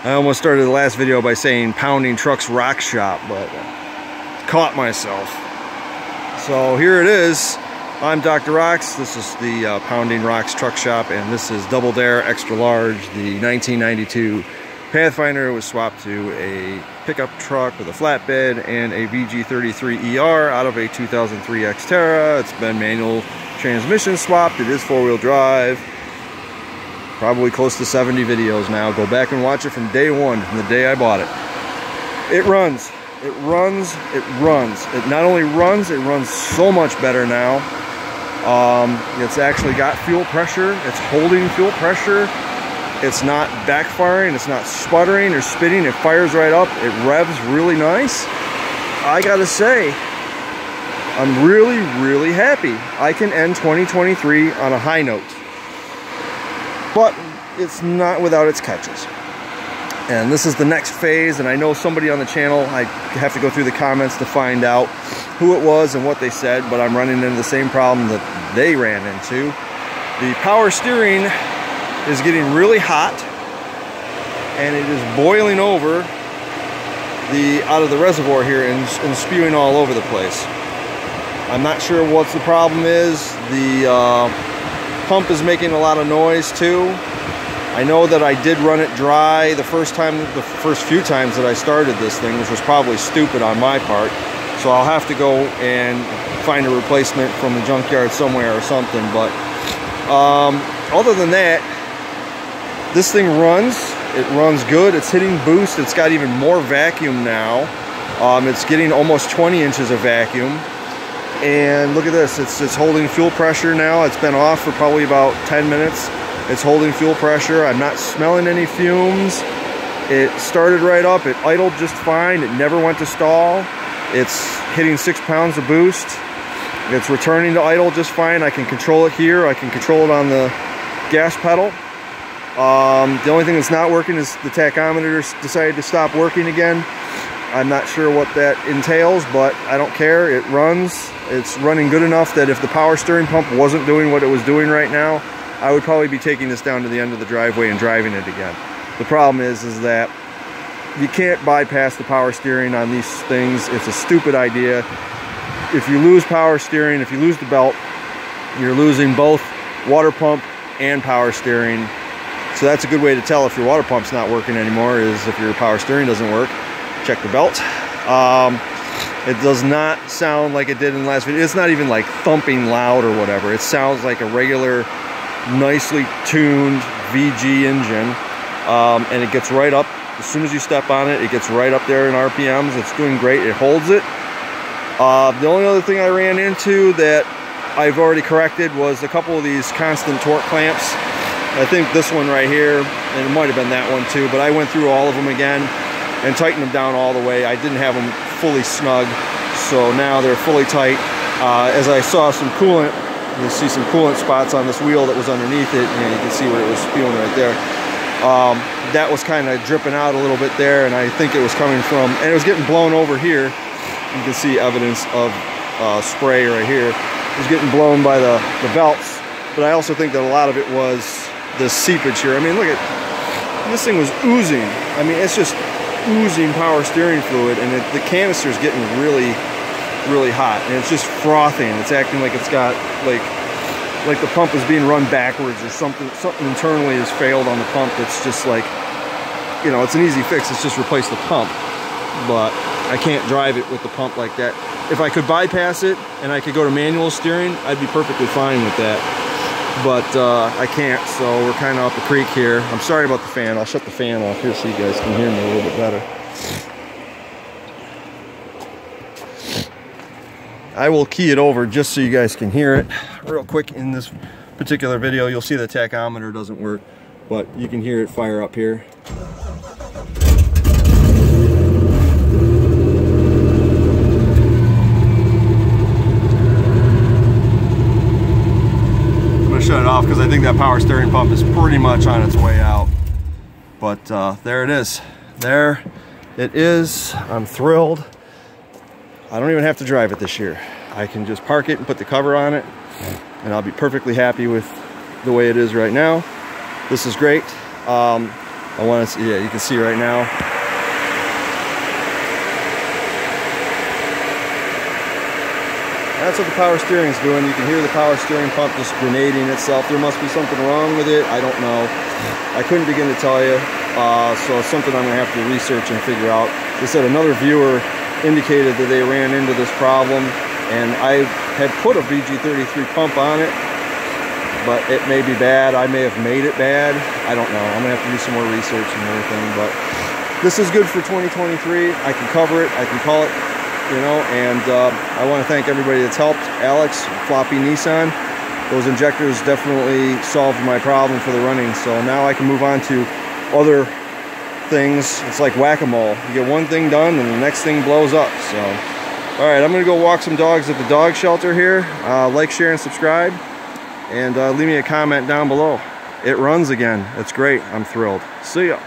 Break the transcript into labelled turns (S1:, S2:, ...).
S1: I almost started the last video by saying Pounding Trucks Rock Shop, but caught myself. So here it is. I'm Dr. Rocks. This is the Pounding Rocks Truck Shop, and this is Double Dare Extra Large, the 1992 Pathfinder. It was swapped to a pickup truck with a flatbed and a VG33ER out of a 2003 Xterra. It's been manual transmission swapped. It is four-wheel drive. Probably close to 70 videos now. Go back and watch it from day one, from the day I bought it. It runs. It runs. It runs. It not only runs, it runs so much better now. It's actually got fuel pressure. It's holding fuel pressure. It's not backfiring. It's not sputtering or spitting. It fires right up. It revs really nice. I gotta say, I'm really, really happy. I can end 2023 on a high note. But it's not without its catches. And this is the next phase, and I know somebody on the channel, I have to go through the comments to find out who it was and what they said, but I'm running into the same problem that they ran into. The power steering is getting really hot, and it is boiling over out of the reservoir here and spewing all over the place. I'm not sure what the problem is. The pump is making a lot of noise too. I know that I did run it dry the first few times that I started this thing, which was probably stupid on my part. So I'll have to go and find a replacement from the junkyard somewhere or something. But other than that, this thing runs. It runs good. It's hitting boost. It's got even more vacuum now. It's getting almost 20 inches of vacuum. And look at this. It's holding fuel pressure now. It's been off for probably about 10 minutes. It's holding fuel pressure. I'm not smelling any fumes. It started right up. It idled just fine. It never went to stall. It's hitting 6 pounds of boost. It's returning to idle just fine. I can control it here. I can control it on the gas pedal. The only thing that's not working is the tachometer decided to stop working again. I'm not sure what that entails, but I don't care. It runs. It's running good enough that if the power steering pump wasn't doing what it was doing right now, I would probably be taking this down to the end of the driveway and driving it again. The problem is that you can't bypass the power steering on these things. It's a stupid idea. If you lose power steering, if you lose the belt, you're losing both water pump and power steering. So that's a good way to tell if your water pump's not working anymore, is if your power steering doesn't work. Check the belt. It does not sound like it did in the last video. It's not even like thumping loud or whatever. It sounds like a regular, nicely tuned VG engine. And it gets right up. As soon as you step on it, it gets right up there in RPMs. It's doing great. It holds it. The only other thing I ran into that I've already corrected was a couple of these constant torque clamps. I think this one right here, and it might have been that one too, but I went through all of them again and tightened them down all the way. I didn't have them fully snug, so now they're fully tight. As I saw some coolant, you see some coolant spots on this wheel that was underneath it, and you can see where it was spewing right there. That was kind of dripping out a little bit there, and I think it was coming from, and it was getting blown over here. You can see evidence of spray right here. It was getting blown by the belts, but I also think that a lot of it was the seepage here. I mean, look at, this thing was oozing. I mean, it's just oozing power steering fluid, and the canister's getting really, really hot, and it's just frothing. It's acting like it's got like the pump is being run backwards or something internally has failed on the pump. It's just like, you know, it's an easy fix. It's just replace the pump, but I can't drive it with the pump like that. If I could bypass it and I could go to manual steering, I'd be perfectly fine with that, but I can't, so we're kind of up the creek here. I'm sorry about the fan. I'll shut the fan off here so you guys can hear me a little bit better. I will key it over just so you guys can hear it real quick. In this particular video, you'll see the tachometer doesn't work, but you can hear it fire up here. I'm gonna shut it off because I think that power steering pump is pretty much on its way out. But there it is. There it is. I'm thrilled. I don't even have to drive it this year. I can just park it and put the cover on it, and I'll be perfectly happy with the way it is right now. This is great. I want to, yeah, you can see right now. That's what the power steering is doing. You can hear the power steering pump just grenading itself. There must be something wrong with it. I don't know. I couldn't begin to tell you. So it's something I'm going to have to research and figure out. They said another viewer indicated that they ran into this problem, and I had put a VG33 pump on it, but it may be bad. I may have made it bad. I don't know. I'm going to have to do some more research and everything, but this is good for 2023. I can cover it. I can call it, you know, and I want to thank everybody that's helped. Alex, Floppy Nissan. Those injectors definitely solved my problem for the running, so now I can move on to other things. It's like whack-a-mole. You get one thing done and the next thing blows up. So all right, I'm gonna go walk some dogs at the dog shelter here. Like, share, and subscribe, and leave me a comment down below. It runs again. It's great. I'm thrilled. See ya.